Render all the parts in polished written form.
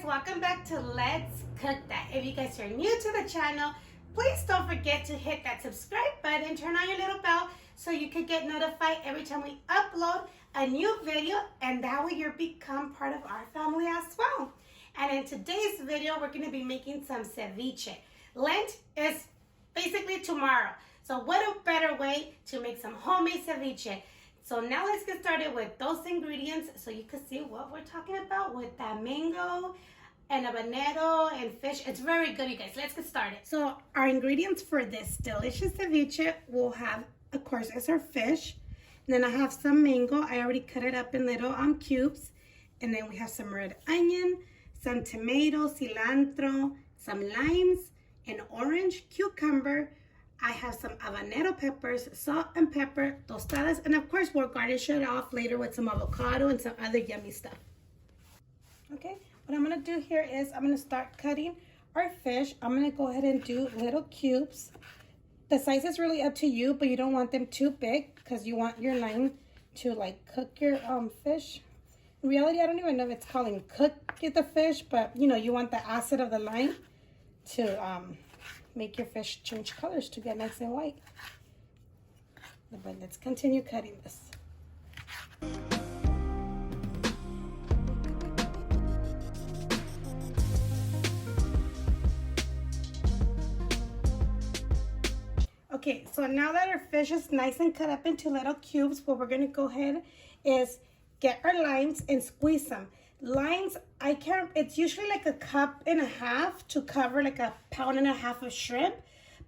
welcome back to Let's Cook That. If you guys are new to the channel, please don't forget to hit that subscribe button, turn on your little bell so you can get notified every time we upload a new video, and that way you become part of our family as well. And in today's video, we're going to be making some ceviche. Lent is basically tomorrow, so what a better way to make some homemade ceviche. So now let's get started with those ingredients so you can see what we're talking about with that mango and habanero and fish. It's very good, you guys. Let's get started. So our ingredients for this delicious ceviche will have, of course, is our fish. And then I have some mango. I already cut it up in little cubes. And then we have some red onion, some tomato, cilantro, some limes, an orange, cucumber. I have some habanero peppers, salt and pepper, tostadas, and of course we'll garnish it off later with some avocado and some other yummy stuff. Okay, what I'm gonna do here is I'm gonna start cutting our fish. I'm gonna go ahead and do little cubes. The size is really up to you, but you don't want them too big because you want your line to like cook your fish. In reality, I don't even know if it's calling cook the fish, but you know, you want the acid of the lime to make your fish change colors to get nice and white. But let's continue cutting this. Okay, so now that our fish is nice and cut up into little cubes, what we're gonna go ahead is get our limes and squeeze them. Limes, it's usually like a cup and a half to cover like a pound and a half of shrimp,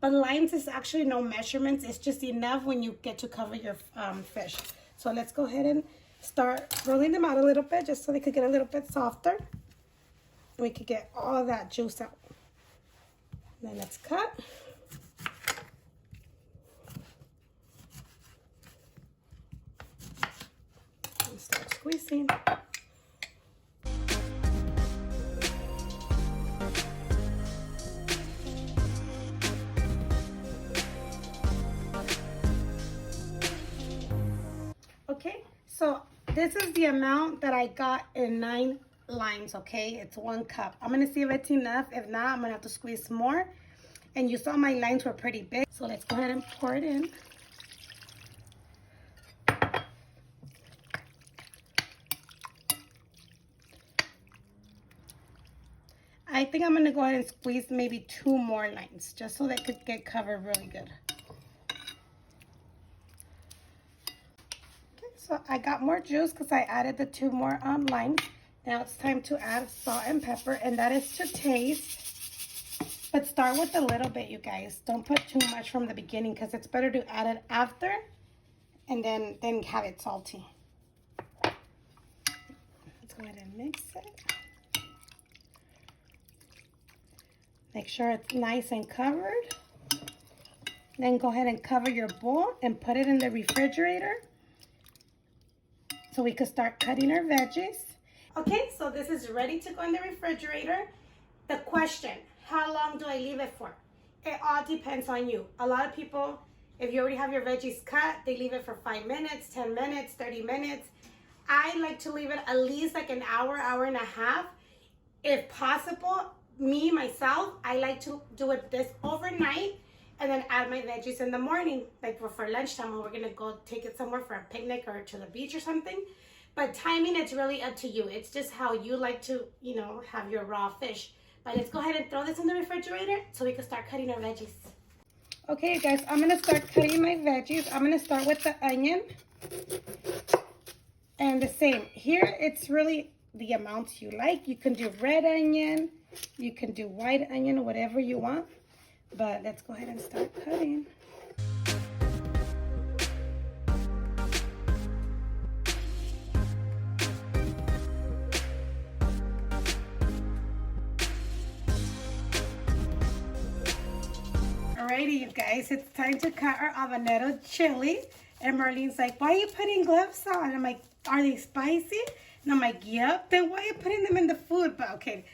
but limes is actually no measurements. It's just enough when you get to cover your fish. So let's go ahead and start rolling them out a little bit just so they could get a little bit softer. And we could get all that juice out. And then let's cut. And start squeezing. Okay, so this is the amount that I got in 9 limes, okay? It's 1 cup. I'm gonna see if it's enough. If not, I'm gonna have to squeeze more. And you saw my limes were pretty big. So let's go ahead and pour it in. I think I'm gonna go ahead and squeeze maybe 2 more limes just so they could get covered really good. So I got more juice because I added the 2 more limes. Now it's time to add salt and pepper, and that is to taste. But start with a little bit, you guys. Don't put too much from the beginning because it's better to add it after and then have it salty. Let's go ahead and mix it. Make sure it's nice and covered. Then go ahead and cover your bowl and put it in the refrigerator so we could start cutting our veggies. Okay, so this is ready to go in the refrigerator. The question, how long do I leave it for? It all depends on you. A lot of people, if you already have your veggies cut, they leave it for 5 minutes, 10 minutes, 30 minutes. I like to leave it at least like an hour, hour and a half. If possible, myself, I like to do it this overnight and then add my veggies in the morning, like for lunchtime when we're gonna go take it somewhere for a picnic or to the beach or something. But timing, it's really up to you. It's just how you like to, you know, have your raw fish. But let's go ahead and throw this in the refrigerator so we can start cutting our veggies. Okay, you guys, I'm gonna start cutting my veggies. I'm gonna start with the onion. And the same, here it's really the amounts you like. You can do red onion, you can do white onion, whatever you want. But let's go ahead and start cutting. Alrighty, you guys, it's time to cut our habanero chili. And Marlene's like, why are you putting gloves on? And I'm like, are they spicy? And I'm like, yep, then why are you putting them in the food? But okay,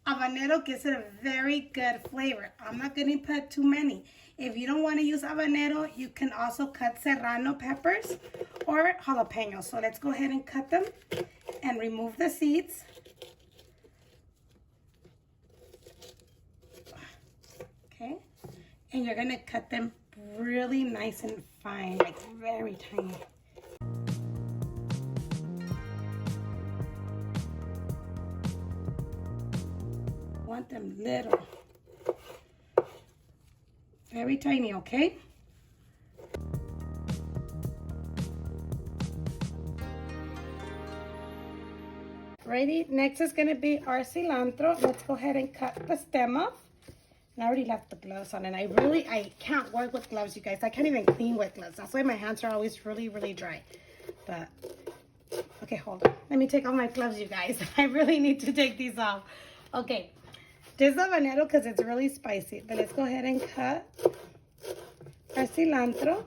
habanero gives it a very good flavor. I'm not going to put too many. If you don't want to use habanero, you can also cut serrano peppers or jalapenos. So let's go ahead and cut them and remove the seeds. And you're gonna cut them really nice and fine, like very tiny. Want them little, very tiny, okay? Ready? Next is gonna be our cilantro. Let's go ahead and cut the stem off. And I already left the gloves on, and I can't work with gloves, you guys. I can't even clean with gloves. That's why my hands are always really, really dry. But, okay, hold on. Let me take off my gloves, you guys. I really need to take these off. Okay, this is habanero because it's really spicy. But let's go ahead and cut our cilantro.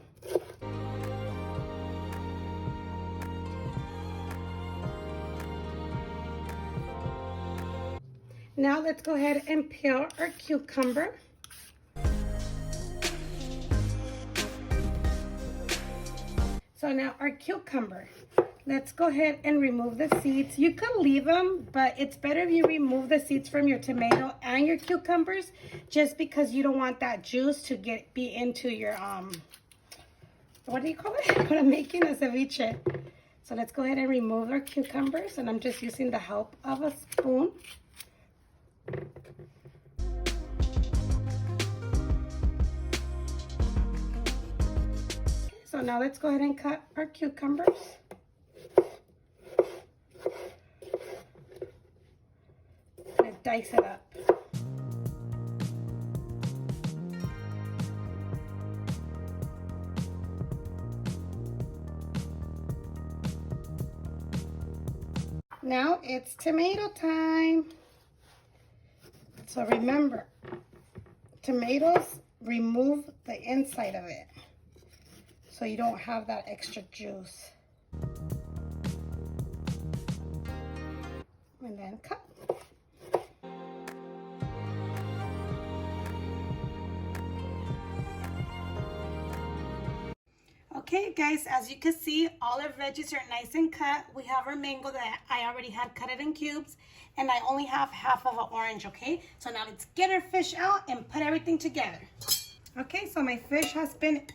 Now let's go ahead and peel our cucumber. So now our cucumber, let's go ahead and remove the seeds. You can leave them, but it's better if you remove the seeds from your tomato and your cucumbers, just because you don't want that juice to be into your, what do you call it? When I'm making a ceviche. So let's go ahead and remove our cucumbers, and I'm just using the help of a spoon. So now let's go ahead and cut our cucumbers. And dice it up. Now it's tomato time. So remember, tomatoes, remove the inside of it so you don't have that extra juice. And then cut. Okay guys, as you can see, all our veggies are nice and cut. We have our mango that I already had cut it in cubes, and I only have half of an orange, okay? So now let's get our fish out and put everything together. Okay, so my fish has been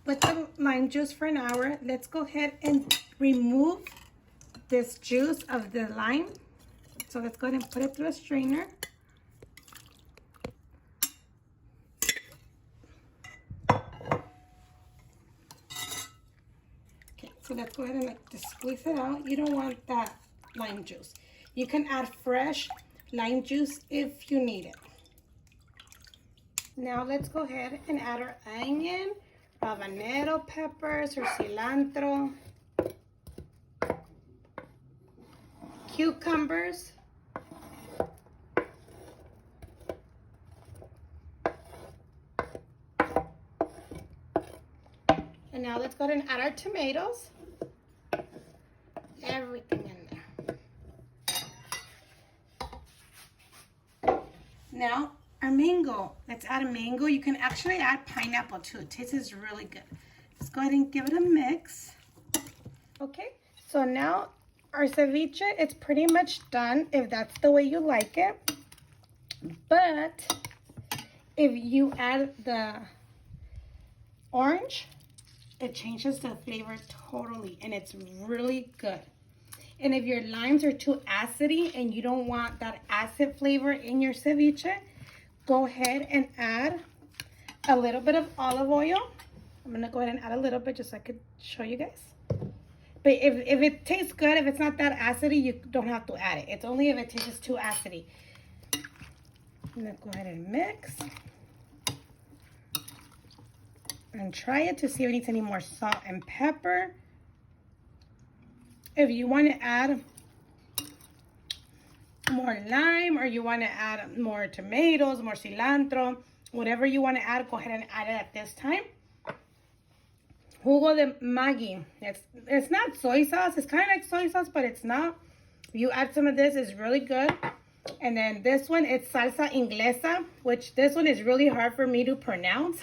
with the lime juice for an hour. Let's go ahead and remove this juice of the lime. So let's go ahead and put it through a strainer. Okay, so let's go ahead and just squeeze it out. You don't want that lime juice. You can add fresh lime juice if you need it. Now let's go ahead and add our onion, habanero peppers or cilantro, cucumbers, and now let's go ahead and add our tomatoes. Everything in there. Now our mango. Let's add a mango. You can actually add pineapple too. It tastes really good. Let's go ahead and give it a mix. Okay, so now our ceviche, it's pretty much done if that's the way you like it. But if you add the orange, it changes the flavor totally, and it's really good. And if your limes are too acidy and you don't want that acid flavor in your ceviche, go ahead and add a little bit of olive oil. I'm gonna go ahead and add a little bit just so I could show you guys. But if it tastes good, if it's not that acidy, you don't have to add it. It's only if it tastes too acidy. I'm gonna go ahead and mix. And try it to see if it needs any more salt and pepper. If you want to add more lime, or you want to add more tomatoes, more cilantro, whatever you want to add, go ahead and add it at this time. Jugo de maggi. It's not soy sauce. It's kind of like soy sauce, but it's not. You add some of this, it's really good. And then this one, it's salsa inglesa, which this one is really hard for me to pronounce.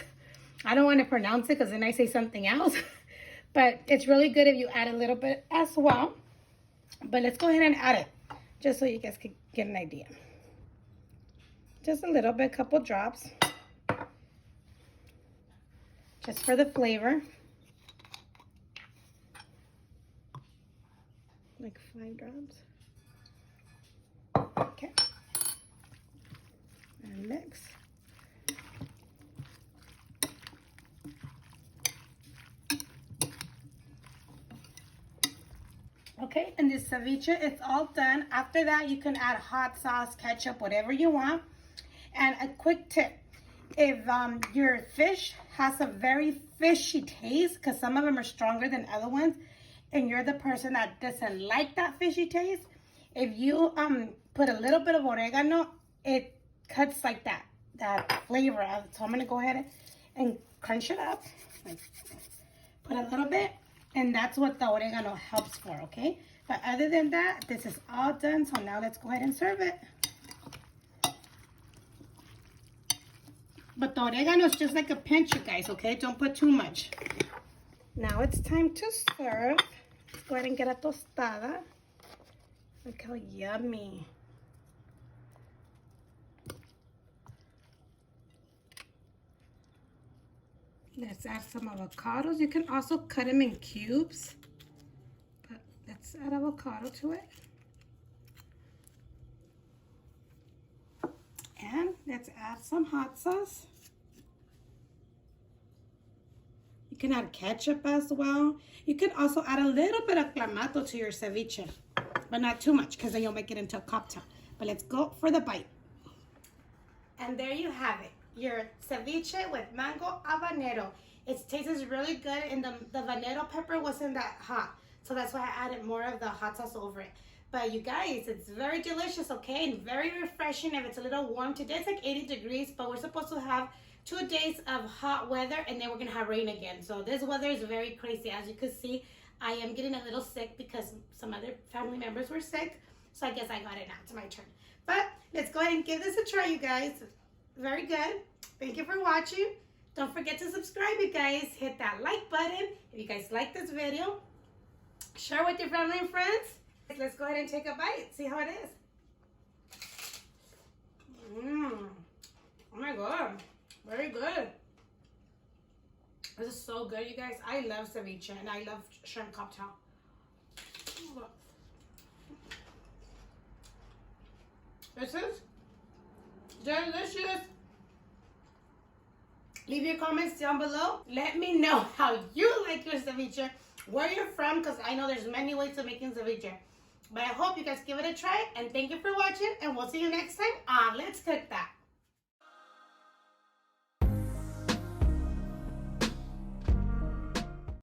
I don't want to pronounce it because then I say something else. But it's really good if you add a little bit as well. But let's go ahead and add it, just so you guys can get an idea. Just a little bit, couple drops. just for the flavor. Like 5 drops. Okay. And mix. Okay, and this ceviche, it's all done. After that, you can add hot sauce, ketchup, whatever you want. And a quick tip, if your fish has a very fishy taste, because some of them are stronger than other ones, and you're the person that doesn't like that fishy taste, if you put a little bit of oregano, it cuts like that flavor out. So I'm gonna go ahead and crunch it up, like, put a little bit, and that's what the oregano helps for, okay? But other than that, this is all done, so now let's go ahead and serve it. But the oregano is just like a pinch, you guys, okay? Don't put too much. Now it's time to serve. Let's go ahead and get a tostada. Look how yummy. Let's add some avocados. You can also cut them in cubes. But let's add avocado to it. And let's add some hot sauce. You can add ketchup as well. You can also add a little bit of clamato to your ceviche, but not too much because then you'll make it into a cocktail. But let's go for the bite. And there you have it, your ceviche with mango habanero. It tastes really good, and the habanero pepper wasn't that hot, so that's why I added more of the hot sauce over it. But you guys, it's very delicious, okay, and very refreshing if it's a little warm. Today it's like 80 degrees, but we're supposed to have 2 days of hot weather, and then we're gonna have rain again. So this weather is very crazy. As you can see, I am getting a little sick because some other family members were sick. So I guess I got it now. It's my turn. But let's go ahead and give this a try, you guys. Very good. Thank you for watching. Don't forget to subscribe, you guys. Hit that like button if you guys like this video. Share with your family and friends. Let's go ahead and take a bite. See how it is. Oh my God. Very good. This is so good, you guys. I love ceviche and I love shrimp cocktail. This is delicious. Leave your comments down below. Let me know how you like your ceviche, where you're from, because I know there's many ways of making ceviche. But I hope you guys give it a try, and thank you for watching, and we'll see you next time on Let's Cook That.